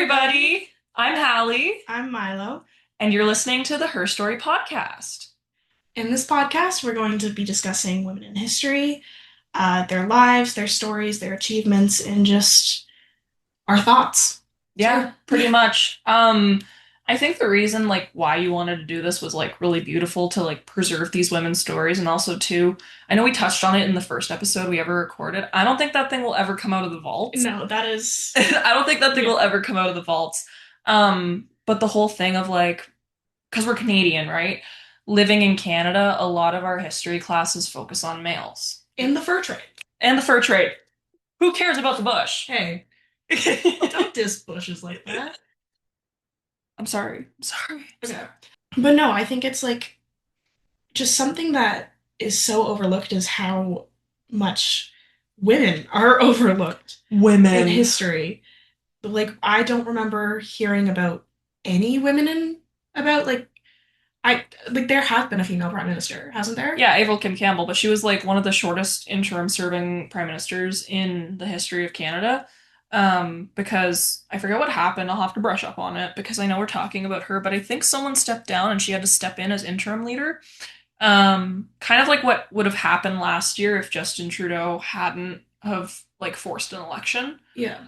everybody. I'm Hallie, I'm Milo. and you're listening to the Herstory podcast. In this podcast, we're going to be discussing women in history, their lives, their stories, their achievements, and just our thoughts. Yeah, pretty much. I think the reason why you wanted to do this was really beautiful to preserve these women's stories and also too, I know we touched on it in the first episode we ever recorded. I don't think that thing will ever come out of the vaults. No, that is. I don't think that thing Yeah. will ever come out of the vaults. But the whole thing of because we're Canadian, right? Living in Canada, a lot of our history classes focus on males. In the fur trade. And the fur trade. Who cares about the bush? Hey, don't diss bushes like that. I'm sorry. I'm sorry. Okay. But no, I think it's just something that is so overlooked is how much women are overlooked in Women. history. I don't remember hearing about any women in about there has been a female prime minister, hasn't there? Yeah, Avril Kim Campbell, but she was one of the shortest interim serving prime ministers in the history of Canada. Because I forget what happened. I'll have to brush up on it because I know we're talking about her, but I think someone stepped down and she had to step in as interim leader. Kind of like what would have happened last year if Justin Trudeau hadn't have forced an election. Yeah.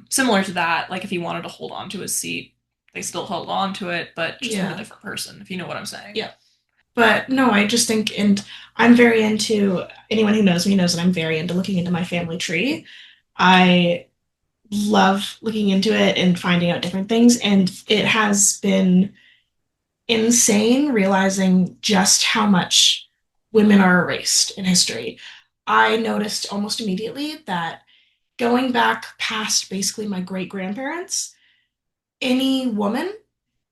Similar to that, if he wanted to hold on to his seat, they still held on to it, but just with a Yeah. different person, if you know what I'm saying. Yeah. But no, I just think, and I'm very into, anyone who knows me knows that I'm very into looking into my family tree. I love looking into it and finding out different things, and it has been insane realizing just how much women are erased in history. I noticed almost immediately that going back past basically my great grandparents, any woman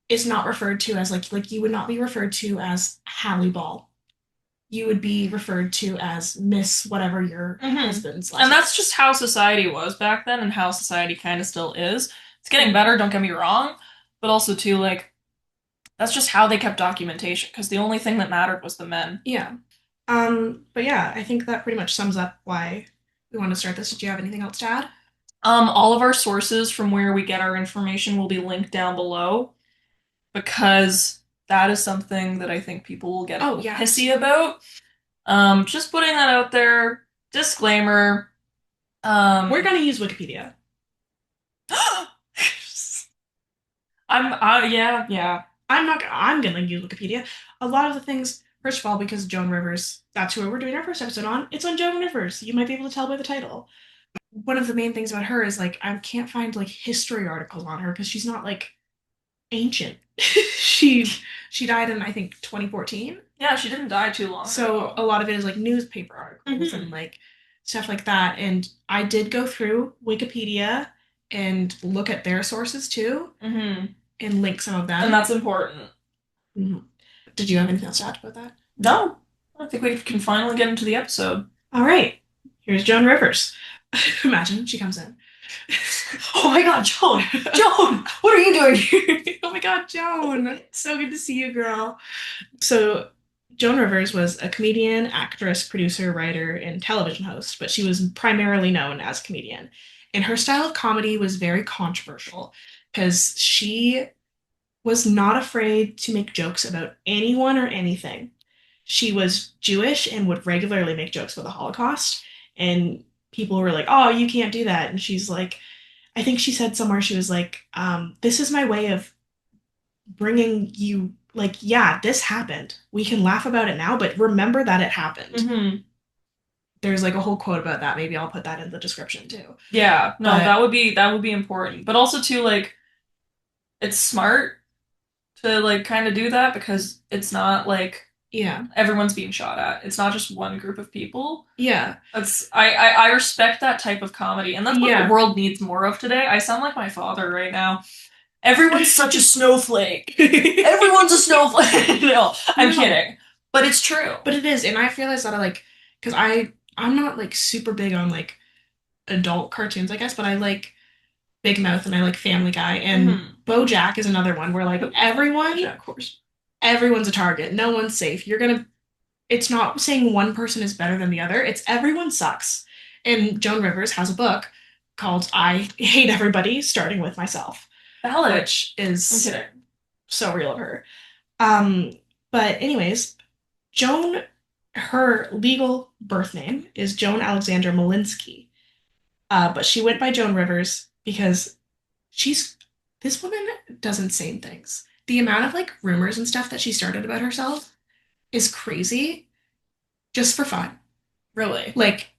is not referred to as you would not be referred to as Hallie Ball. You would be referred to as Miss whatever your husband's last And name that's is. just how society was back then and how society kind of still is. It's getting better, don't get me wrong, but also too that's just how they kept documentation because the only thing that mattered was the men. Yeah. But yeah, I think that pretty much sums up why we want to start this. Did you have anything else to add? All of our sources from where we get our information will be linked down below because that is something that I think people will get Oh yeah. pissy about. Just putting that out there. Disclaimer. We're gonna use Wikipedia. Yeah. I'm gonna use Wikipedia. A lot of the things, first of all, because Joan Rivers, that's who we're doing our first episode on. It's on Joan Rivers. You might be able to tell by the title. One of the main things about her is I can't find history articles on her because she's not ancient. she she died in I think 2014. Yeah, she didn't die too long So ago. a lot of it is newspaper articles and stuff like that. And I did go through Wikipedia and look at their sources too and link some of them. And that's important. Mhm. Did you have anything else to add about that? No, I think we can finally get into the episode. All right. Here's Joan Rivers. Imagine she comes in. Oh my God, Joan! Joan, what are you doing here? Oh my God, Joan. So good to see you, girl. So, Joan Rivers was a comedian, actress, producer, writer, and television host, but she was primarily known as a comedian. And her style of comedy was very controversial because she was not afraid to make jokes about anyone or anything. She was Jewish and would regularly make jokes about the Holocaust. And people were like, oh, you can't do that. And she's like, I think she said somewhere, she was like, this is my way of bringing you, yeah, this happened. We can laugh about it now, but remember that it happened. There's a whole quote about that. Maybe I'll put that in the description too. Yeah, no, But that would be important. But also too, it's smart to kind of do that because it's not yeah, everyone's being shot at. It's not just one group of people. yeah, I respect that type of comedy, and that's what yeah. the world needs more of today. I sound like my father right now. Everyone's such a snowflake. Everyone's a snowflake. No, I'm kidding. But it's true. But it is, and I realized that because I'm not super big on adult cartoons, I guess, but I like Big Mouth and I like Family Guy, and BoJack is another one where everyone, Yeah, of course. everyone's a target. No one's safe. It's not saying one person is better than the other. It's everyone sucks. And Joan Rivers has a book called I Hate Everybody, starting with myself, Valid. which I'm is kidding. so real of her. Um, but anyways, Joan, her legal birth name is Joan Alexandra Malinsky. But she went by Joan Rivers because she's this woman does insane things. The amount of like rumors and stuff that she started about herself is crazy just for fun. Really. Like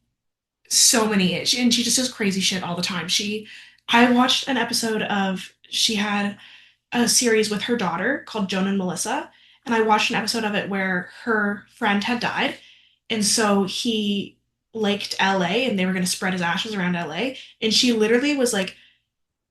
so many, and she just does crazy shit all the time. I watched an episode of, she had a series with her daughter called Joan and Melissa, and I watched an episode of it where her friend had died, and so he liked LA and they were going to spread his ashes around LA, and she literally was like,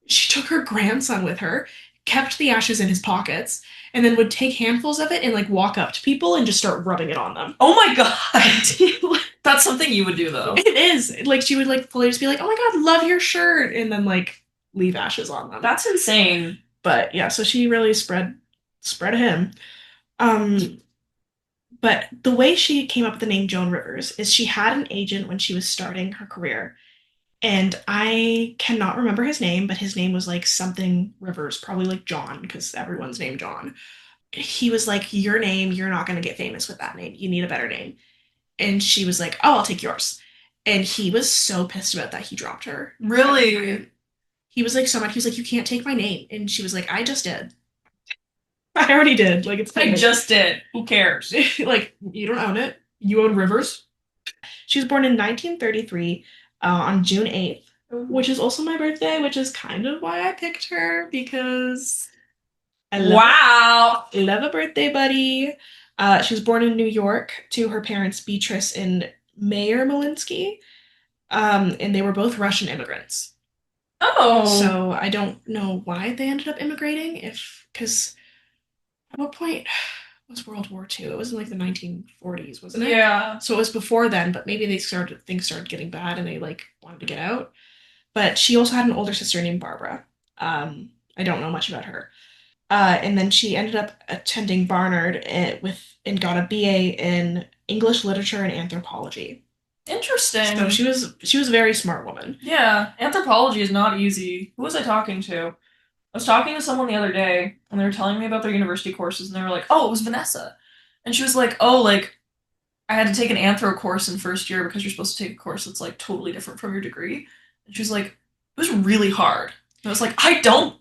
she took her grandson with her, kept the ashes in his pockets, and then would take handfuls of it and like walk up to people and just start rubbing it on them. Oh my God. That's something you would do though. It is. Like she would like fully just be like, "Oh my God, love your shirt," and then like leave ashes on them. That's insane. But yeah, so she really spread him. Um, but the way she came up with the name Joan Rivers is she had an agent when she was starting her career. And I cannot remember his name, but his name was like something Rivers, probably like John, because everyone's named John. He was like, "Your name, you're not going to get famous with that name. You need a better name." And she was like, "Oh, I'll take yours." And he was so pissed about that, he dropped her. Really? He was like, so much, he was like, "You can't take my name." And she was like, "I just did." I already did. Like, it's I fine. just did. Who cares? Like, you don't own it. You own Rivers. She was born in 1933 on June 8th, which is also my birthday, which is kind of why I picked her because Wow. I love a birthday buddy. She was born in New York to her parents Beatrice and Mayer Malinsky, and they were both Russian immigrants. Oh. So I don't know why they ended up immigrating, if because at what point was World War II? It was in like the 1940s, wasn't it? Yeah. So it was before then, but maybe things started getting bad and they like wanted to get out. But she also had an older sister named Barbara. I don't know much about her. And then she ended up attending Barnard and got a BA in English literature and anthropology. So Interesting. she was a very smart woman. Yeah. Anthropology is not easy. Who was I talking to? I was talking to someone the other day, and they were telling me about their university courses, and they were like, "Oh, it was Vanessa," and she was like, "Oh, like I had to take an anthro course in first year because you're supposed to take a course that's like totally different from your degree," and she was like, "It was really hard." And I was like, I don't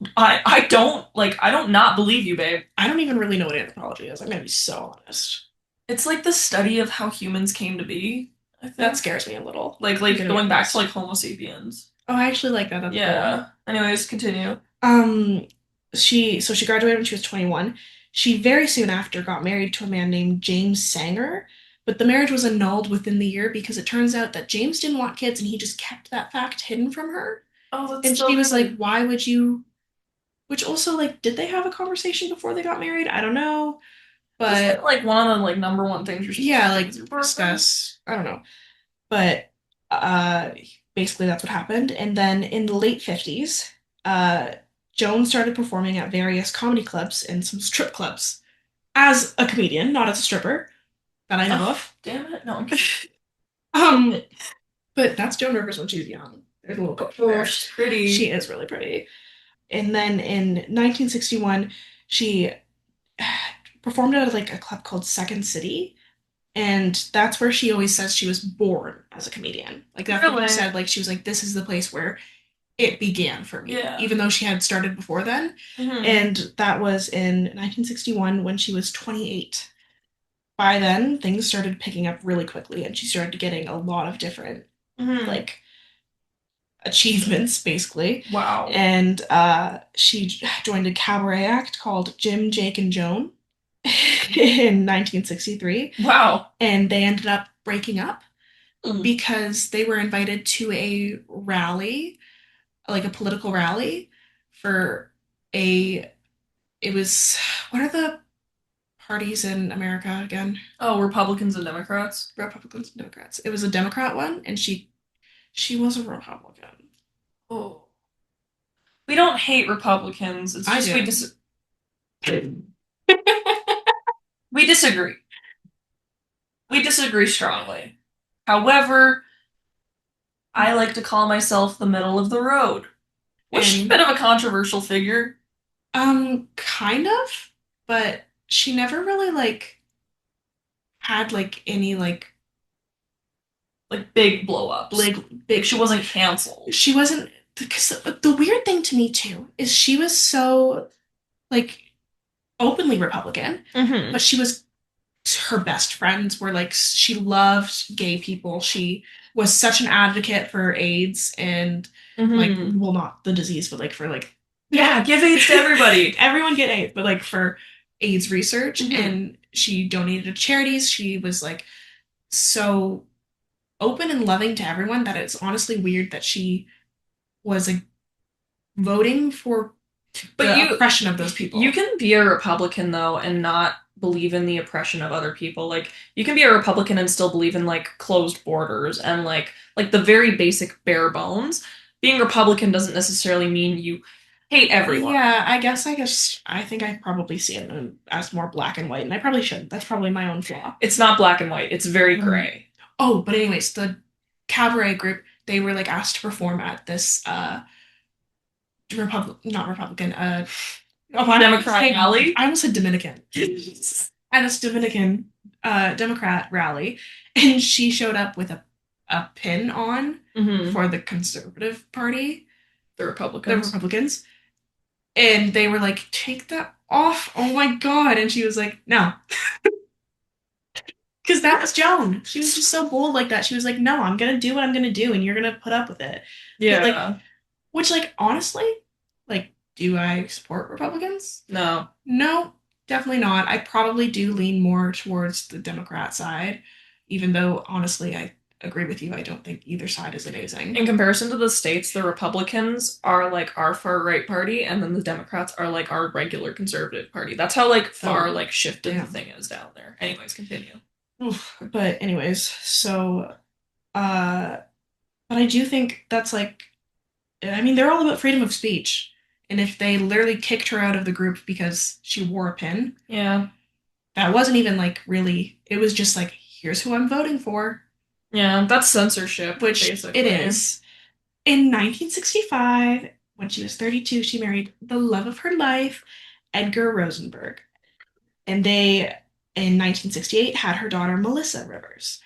not believe you, babe. I don't even really know what anthropology is. I'm gonna be so honest. It's like the study of how humans came to be, I think. That scares me a little. Like going back to like Homo sapiens. Oh, I actually like that. That's cool. Yeah. Anyways, continue. Um, she graduated when she was 21. She very soon after got married to a man named James Sanger, but the marriage was annulled within the year because it turns out that James didn't want kids and he just kept that fact hidden from her. Oh, that's And so she was like, good. "Why would you?" Which also, like, did they have a conversation before they got married? I don't know, Isn't but it like one of the like number one things you're supposed yeah, to do like with your partner? discuss. I don't know, but uh, basically that's what happened. And then in the late 50s, uh, Joan started performing at various comedy clubs and some strip clubs as a comedian, not as a stripper that I know Oh, of. damn it. No, I'm kidding. Um, but that's Joan Rivers when she's young. There's a little picture Oh, there. she's pretty. She is really pretty. And then in 1961, she performed at like a club called Second City. And that's where she always says she was born as a comedian. Like that's what she Really? said. Like she was like, "This is the place where it began for me," Yeah. even though she had started before then. And that was in 1961 when she was 28. By then, things started picking up really quickly, and she started getting a lot of different like achievements, basically. Wow. And she joined a cabaret act called Jim, Jake, and Joan in 1963, Wow. and they ended up breaking up Mm. because they were invited to a rally, like a political rally for a it was what are the parties in America again? Oh, Republicans and Democrats. Republicans and Democrats. It was a Democrat one, and she was a Republican. Oh. We don't hate Republicans. It's I just do. we disagree. We disagree strongly. However, I like to call myself the middle of the road. Was she a bit And of a controversial figure? kind of, but she never really like had like any Like big blow ups. Like big she wasn't canceled. she wasn't because the weird thing to me too is she was so like openly Republican, but Mm-hmm. she was her best friends were like she loved gay people. She was such an advocate for AIDS and like Mm-hmm. well not the disease but like for like Yeah, give AIDS to everybody. everyone get AIDS but like for AIDS research Mm-hmm. and she donated to charities. She was like so open and loving to everyone that it's honestly weird that she was like voting for But the you oppression of those you people. can be a Republican though and not believe in the oppression of other people. Like you can be a Republican and still believe in like closed borders and like the very basic bare bones. Being Republican doesn't necessarily mean you hate everyone. Yeah, I think I probably see it as more black and white, and I probably shouldn't. That's probably my own flaw. It's not black and white. It's very Um, gray. oh, but anyways, the cabaret group, they were like asked to perform at this not Republican, oh, Democrat rally. I almost said Dominican. At this Dominican Democrat rally, and she showed up with a pin on Mm-hmm. for the Conservative Party, The the Republicans. Republicans, and they were like, "Take that off! Oh my God!" And she was like, "No," because that was Joan. She was just so bold like that. She was like, "No, I'm gonna do what I'm gonna do, and you're gonna put up with it." Like, Yeah. which, like, honestly, like, do I support Republicans? No. No, definitely not. I probably do lean more towards the Democrat side, even though honestly, I agree with you. I don't think either side is amazing. In comparison to the states, the Republicans are like our far right party, and then the Democrats are like our regular conservative party. That's how like far Oh, like shifted the damn. thing is down there. Anyways, continue. Oof. But anyways, so uh but I do think that's like I mean, they're all about freedom of speech. And if they literally kicked her out of the group because she wore a pin, Yeah. that wasn't even like really, it was just like, here's who I'm voting for, Yeah, that's censorship, which it basically. is. In 1965, when she was 32, she married the love of her life, Edgar Rosenberg. And they, in 1968, had her daughter, Melissa Rivers.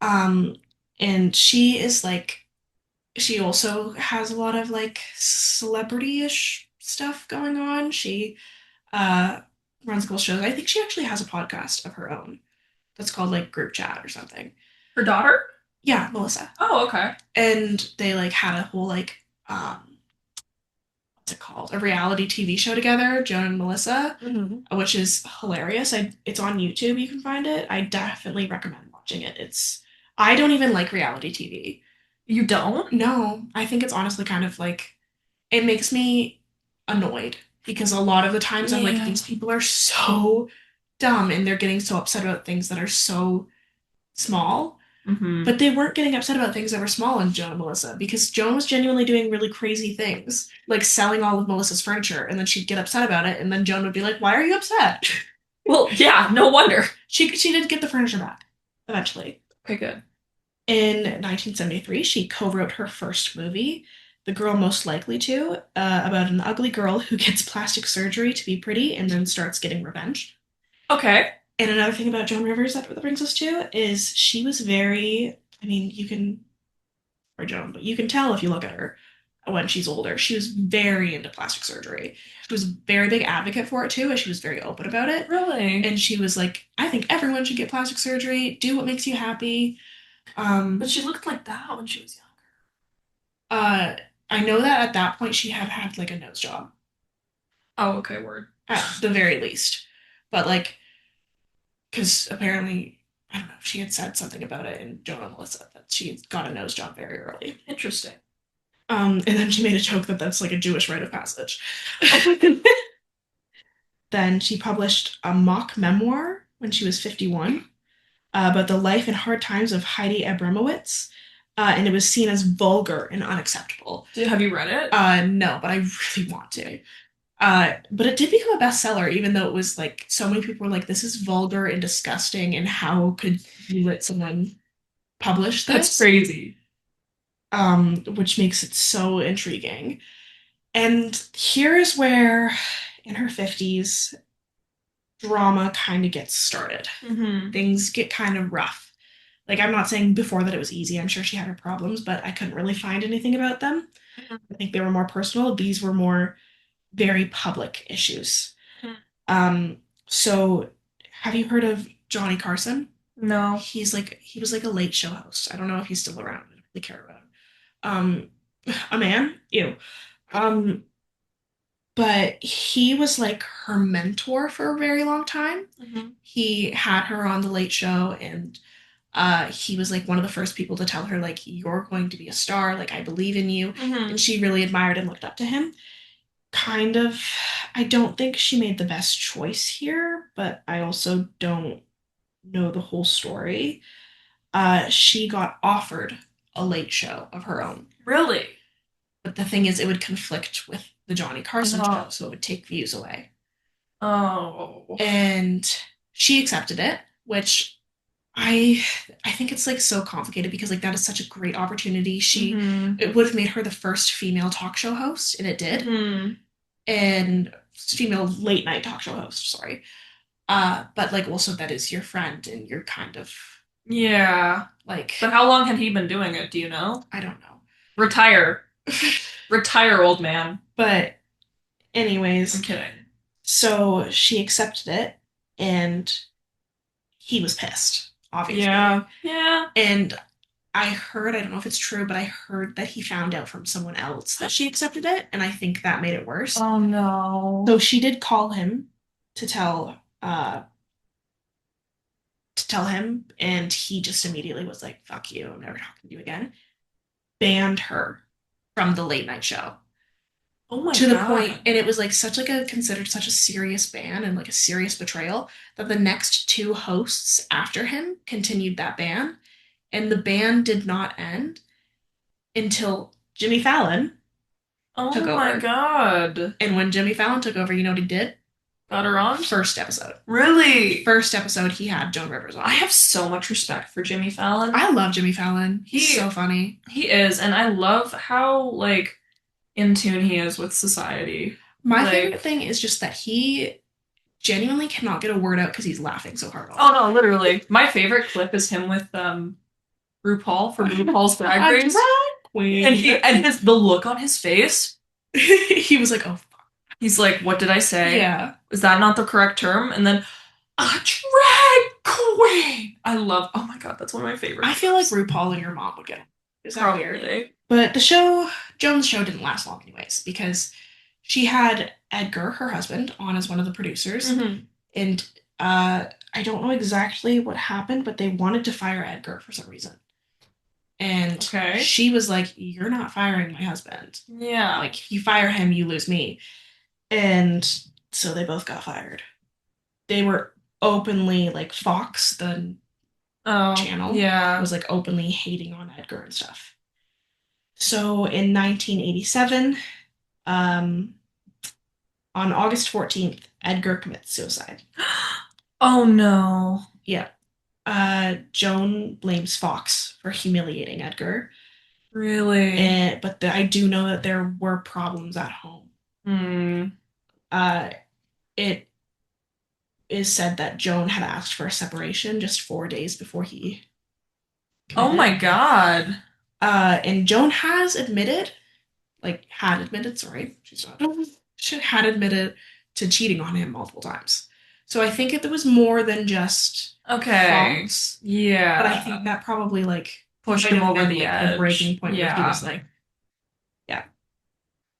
Um, and she is like, she also has a lot of like celebrity-ish stuff going on. She uh, runs a couple shows. I think she actually has a podcast of her own that's called like Group Chat or something. Her daughter? Yeah, Melissa. Oh, okay. And they like had a whole like what's it called? A reality TV show together, Joan and Melissa, Hmm. which is hilarious. It's on YouTube. You can find it. I definitely recommend watching it. I don't even like reality TV. You don't? No, I think it's honestly kind of like it makes me annoyed because a lot of the times I'm like, Yeah. these people are so dumb and they're getting so upset about things that are so small. Hmm. But they weren't getting upset about things that were small in Joan and Melissa because Joan was genuinely doing really crazy things, like selling all of Melissa's furniture, and then she'd get upset about it, and then Joan would be like, "Why are you upset?" Well, yeah, no wonder. She did get the furniture back eventually. Okay, good. In 1973, she co-wrote her first movie, The Girl Most Likely to, about an ugly girl who gets plastic surgery to be pretty and then starts getting revenge. Okay. And another thing about Joan Rivers that brings us to is she was very, I mean, you can, or Joan, but you can tell if you look at her when she's older. She was very into plastic surgery. She was a very big advocate for it too, and she was very open about it. Really? And she was like, I think everyone should get plastic surgery. Do what makes you happy. But Um, she looked like that when she was young. uh, I know that at that point she had like a nose job Oh, okay, word. at the very least, but like because apparently I don't know she had said something about it in Joan and Melissa that she had got a nose job very early. Interesting. And then she made a joke that that's like a Jewish rite of passage. Then she published a mock memoir when she was 51 about the life and hard times of Heidi Abramowitz, and it was seen as vulgar and unacceptable. Have you read it? No, but I really want to. But it did become a bestseller, even though it was like so many people were like, "This is vulgar and disgusting," and how could you let someone publish That's this? crazy. which makes it so intriguing. And here's where, in her 50s, drama kind of gets started. Mm-hmm. Things get kind of rough. Like, I'm not saying before that it was easy. I'm sure she had her problems, but I couldn't really find anything about them. I think they were more personal. These were more very public issues. Mm-hmm. Um, so have you heard of Johnny Carson? No. He was like a late show host. I don't know if he's still around. I don't really care about him. Um, a man? Ew. Um, but he was like her mentor for a very long time. Mm-hmm. He had her on the Late Show, and he was like one of the first people to tell her like you're going to be a star, like I believe in you, and Mm-hmm. she really admired and looked up to him. Kind of, I don't think she made the best choice here, but I also don't know the whole story. She got offered a late show of her own, Really? but the thing is, it would conflict with the Johnny Carson show, Oh. so it would take views away. Oh. And she accepted it, which I I think it's like so complicated because like that is such a great opportunity. Mm-hmm. It would have made her the first female talk show host, and it did. Mm-hmm. And female late night talk show host, sorry. But like also that is your friend and you're kind of Yeah. like But how long had he been doing it? Do you know? I don't know. Retire. Retire, old man. But I'm anyways, kidding. so she accepted it and he was pissed, obviously. Yeah. Yeah. And I heard, I don't know if it's true, but I heard that he found out from someone else that she accepted it, and I think that made it worse. Oh no. So she did call him to tell him, and he just immediately was like, "Fuck you! I'm never talking to you again." Banned her from the late night show Oh my to the point, God. and it was like such like a considered such a serious ban and like a serious betrayal that the next two hosts after him continued that ban, and the ban did not end until Jimmy Fallon took Oh my over. God. And when Jimmy Fallon took over, you know what he did? Got her on? First episode. Really? First episode, he had Joan Rivers I on. have so much respect for Jimmy Fallon. I love Jimmy Fallon. He's He so funny. he is, and I love how like in tune he is with society. My favorite Like, thing is just that he genuinely cannot get a word out because he's laughing so hard all the oh time. no, literally. My favorite clip is him with RuPaul for RuPaul's Drag A Race. drag And queen. he and his the look on his face, He was like, oh, fuck. he's like, "What did I say? Yeah. Is that not the correct term?" And then a drag queen. I love. Oh my God, that's one of my favorite I feel like clips. RuPaul and your mom would get it. Is that weird? Probably. But Joan's show didn't last long anyways, because she had Edgar, her husband, on as one of the producers. Hmm. And I don't know exactly what happened, but they wanted to fire Edgar for some reason. And Okay. she was like, "You're not firing my husband. Yeah. Like, if you fire him, you lose me." And so they both got fired. They were openly, like, Fox, the Oh, channel, yeah. was like openly hating on Edgar and stuff. So in 1987, um, on August 14th, Edgar commits suicide. Oh no. Yeah. Joan blames Fox for humiliating Edgar. Really? I do know that there were problems at home. Hmm. Uh, it is said that Joan had asked for a separation just 4 days before he Oh committed. my God. And Joan had admitted, sorry, she's not, she had admitted to cheating on him multiple times. So I think it was more than just Okay. Fox, but I think Yeah. that probably like Pushed might him have over been the like the breaking edge. point where he was Yeah. like, yeah.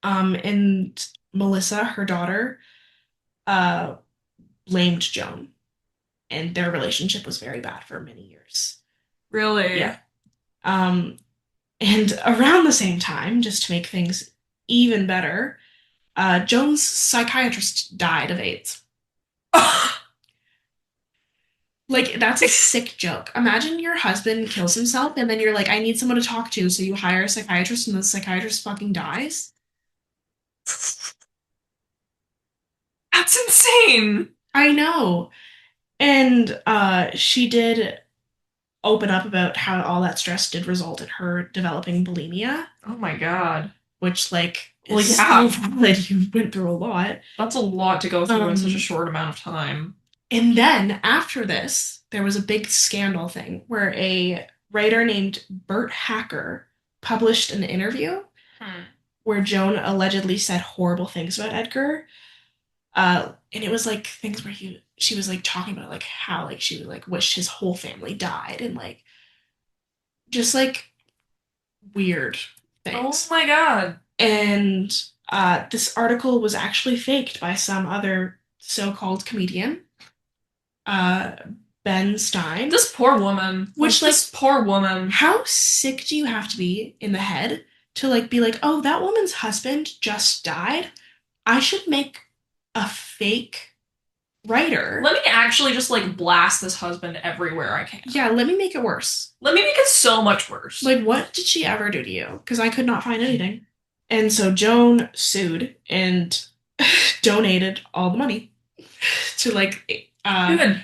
And Melissa, her daughter, uh, blamed Joan, and their relationship was very bad for many years. Really? Yeah. Um, and around the same time, just to make things even better, Joan's psychiatrist died of AIDS. Like, that's a sick joke. Imagine your husband kills himself, and then you're like, I need someone to talk to, so you hire a psychiatrist, and the psychiatrist fucking dies. That's insane. I know. And she did. open up about how all that stress did result in her developing bulimia, Oh my God. which like Well, is yeah, so valid. You went through a lot. that's a lot to go through in such a Um, short amount of time. and then after this, there was a big scandal thing where a writer named Bert Hacker published an interview Hmm. where Joan allegedly said horrible things about Edgar. And it was like things where she was like talking about like how like she would like wish his whole family died and like just like weird Oh things. my God. And this article was actually faked by some other so-called comedian, uh, Ben Stein. This poor woman. Like, Which like, this poor woman. how sick do you have to be in the head to like be like, oh, that woman's husband just died. I should make a fake writer. Let me actually just like blast this husband everywhere I can. Yeah, let me make it worse. Let me make it so much worse. Like, what did she ever do to you? Because I could not find anything. And so Joan sued and donated all the money to like Good. I think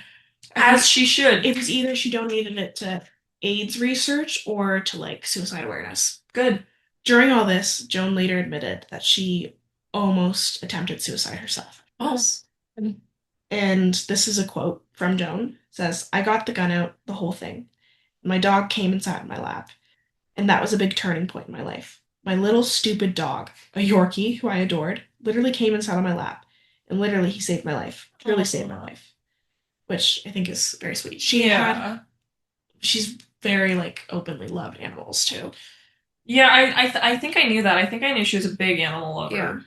As she should. it was either she donated it to AIDS research or to like suicide awareness. Good. During all this, Joan later admitted that she almost attempted suicide herself. Oh. And this is a quote from Joan. It says, I got the gun out, the whole thing. My dog came and sat in my lap. And that was a big turning point in my life. My little stupid dog, a Yorkie who I adored, literally came and sat on my lap. And literally, he saved my life. Truly saved my life. Which I think is very sweet. Yeah. She's very like openly loved animals too. Yeah, I think I knew that. I think I knew she was a big animal lover. Yeah.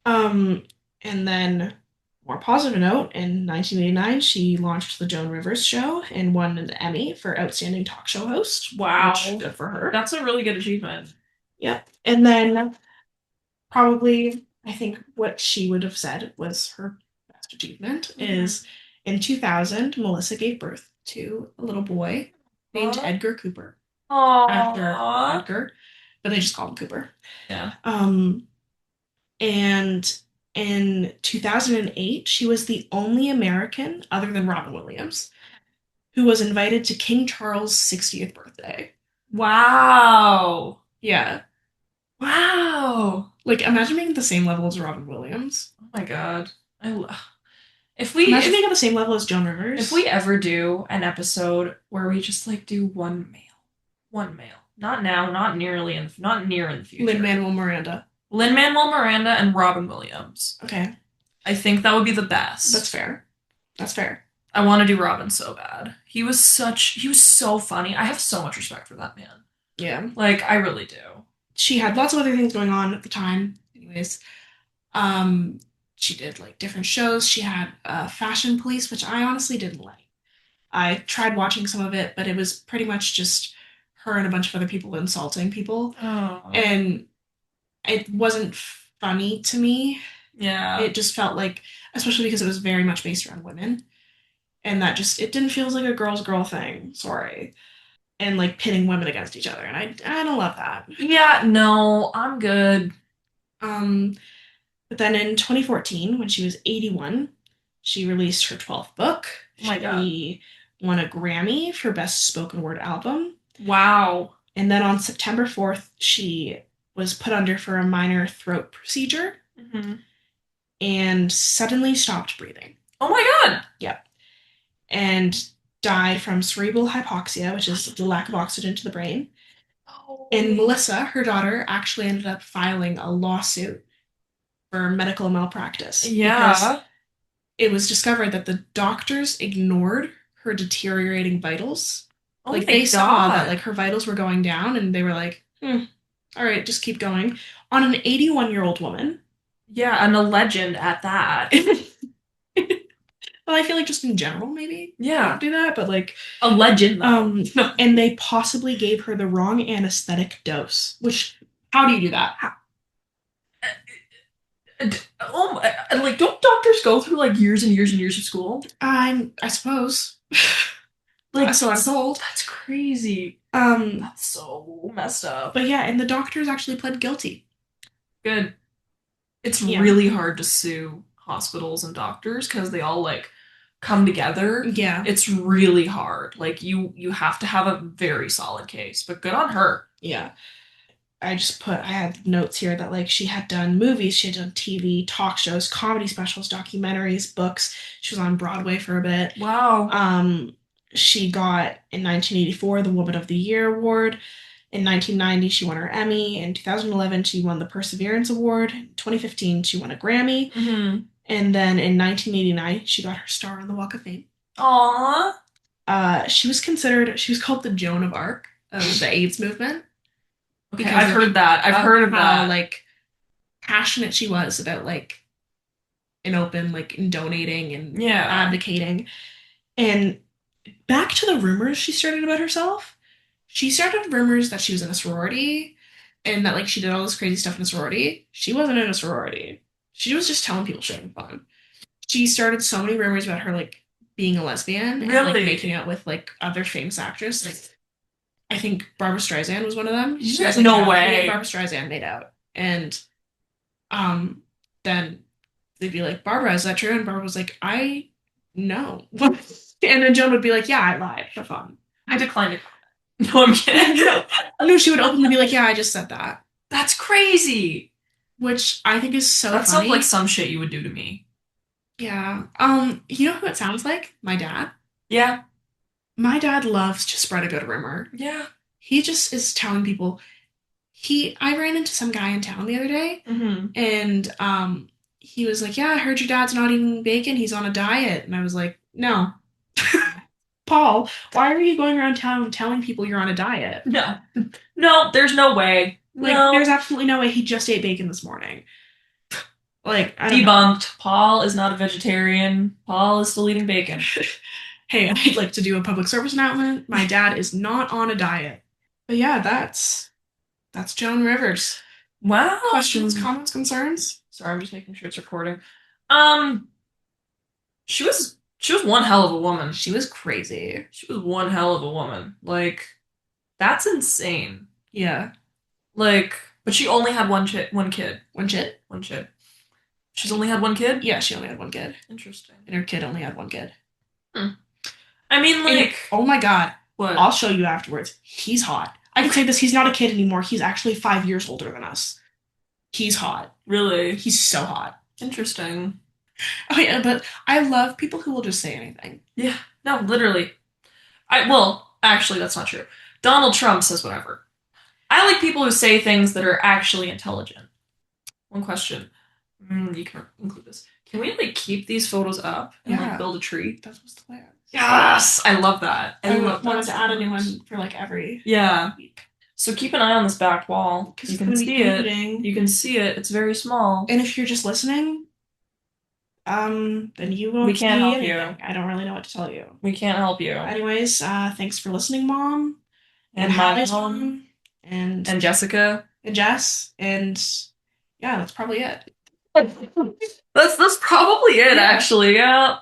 Um, and then more positive note, in 1989, she launched the Joan Rivers show and won an Emmy for Outstanding Talk Show Host. Wow. Which, good for her. That's a really good achievement. Yep. And then probably, I think what she would have said was her best achievement is in 2000, Melissa gave birth to a little boy named Edgar Cooper after Aww. Edgar, but they just call him Cooper. Yeah. And in 2008, she was the only American, other than Robin Williams, who was invited to King Charles' 60th birthday. Wow. Yeah. Wow. Like, imagine being at the same level as Robin Williams. Oh my God. Imagine being at the same level as Joan Rivers. If we ever do an episode where we just like do one male, not now, not near in the future. Lin-Manuel Miranda. Lin-Manuel Miranda and Robin Williams. Okay. I think that would be the best. That's fair. That's fair. I want to do Robin so bad. He was so funny. I have so much respect for that man. Yeah. Like, I really do. She had lots of other things going on at the time. Anyways, she did like different shows. She had Fashion Police, which I honestly didn't like. I tried watching some of it, but it was pretty much just her and a bunch of other people insulting people. Oh. And it wasn't funny to me. Yeah. It just felt like, especially because it was very much based around women. And that just, it didn't feel like a girl's girl thing. Sorry. And like pitting women against each other. And I don't love that. Yeah, no, I'm good. Um, but then in 2014, when she was 81, she released her 12th book. Oh my God. She won a Grammy for Best Spoken Word Album. Wow. And then on September 4th, she was put under for a minor throat procedure and suddenly stopped breathing. Oh my God. Yep. And died from cerebral hypoxia, which is the lack of oxygen to the brain. Oh. And Melissa, her daughter, actually ended up filing a lawsuit for medical malpractice. Yeah. Because it was discovered that the doctors ignored her deteriorating vitals. Oh, like they saw that like her vitals were going down and they were like, all right, just keep going. On an 81-year-old woman. Yeah, and a legend at that. Well, I feel like just in general, maybe. Yeah. Don't do that, but like a legend. And they possibly gave her the wrong anesthetic dose. Which, how do you do that? How? Like, don't doctors go through like years and years and years of school? I suppose. Like, so I'm told. That's crazy. That's so messed up. But yeah, and the doctors actually pled guilty. Good. It's really hard to sue hospitals and doctors because they all like come together, Yeah. it's really hard. Like you have to have a very solid case, but good on her. Yeah. I had notes here that like she had done movies, she had done TV, talk shows, comedy specials, documentaries, books. She was on Broadway for a bit. Wow. Um, she got in 1984 the Woman of the Year award. In 1990, she won her Emmy. In 2011, she won the Perseverance Award. In 2015, she won a Grammy. Mm-hmm. And then in 1989, she got her star on the Walk of Fame. Aw. She was called the Joan of Arc of the AIDS movement Okay, because I've heard that. I've heard of how that. like passionate she was about like an open like in donating and Yeah. advocating. And back to the rumors she started about herself. She started rumors that she was in a sorority and that like she did all this crazy stuff in a sorority. She wasn't in a sorority. She was just telling people she having fun. She started so many rumors about her like being a lesbian and like making Really? out with like other famous actresses. Like I think Barbara Streisand was one of them. She was like, No yeah, me and way. Barbara Streisand made out. And um then they'd be like, Barbara, is that true? And Barbara was like, I know. And then Joan would be like, yeah, I lied for fun. I declined it. No, I'm kidding. No, no, she would openly be like, yeah, I just said that. That's crazy. Which I think is so That sounds like funny. some shit you would do to me. Yeah. You know who it sounds like? My dad. Yeah. My dad loves to spread a good rumor. Yeah. He just is telling people I ran into some guy in town the other day Mm-hmm. and he was like, yeah, I heard your dad's not eating bacon, he's on a diet. And I was like, no. Paul, why are you going around town telling people you're on a diet? No. No, there's no way. Like, there's No. absolutely no way he just ate bacon this morning. Like, I don't know. Debunked. Paul is not a vegetarian. Paul is still eating bacon. Hey, I'd like to do a public service announcement. My dad is not on a diet. But yeah, that's Joan Rivers. Wow. Questions, comments, concerns? Sorry, I'm just making sure it's recording. Um, she was one hell of a woman. She was crazy. She was one hell of a woman. Like, that's insane. Yeah. Like, but she only had one kid. One kid? One kid. She's only had one kid? Yeah, she only had one kid. Interesting. And her kid only had one kid. Hmm. I mean, And, like, oh my God. what? I'll show you afterwards. He's hot. I can say this, he's not a kid anymore. He's actually 5 years older than us. He's hot. Really? He's so hot. Interesting. Oh yeah, but I love people who will just say anything. Yeah. No, literally. Well, actually, that's not true. Donald Trump says whatever. I like people who say things that are actually intelligent. One question. You can include this. Can we like keep these photos up and like Yeah. build a tree? That was the plan. Yes, I love that. I love wanted that to so add a new much. one for like every Yeah. week. So keep an eye on this back wall. Because You it's can gonna be see it. painting. You can see it. It's very small. And if you're just listening, then you won't We can't see help you. anything. I don't really know what to tell you. We can't help you. Anyways, thanks for listening, Mom. And my Hallie's mom. And Jessica. and Jess. And yeah, that's probably it. That's probably it, Yeah. actually. Yeah.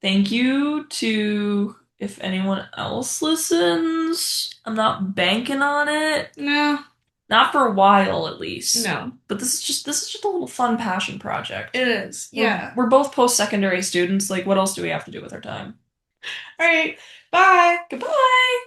Thank you to if anyone else listens. I'm not banking on it. No, Not for a while, at least. no. But this is just a little fun passion project. It is. Yeah. We're both post-secondary students. Like, what else do we have to do with our time? All right. Bye. Goodbye.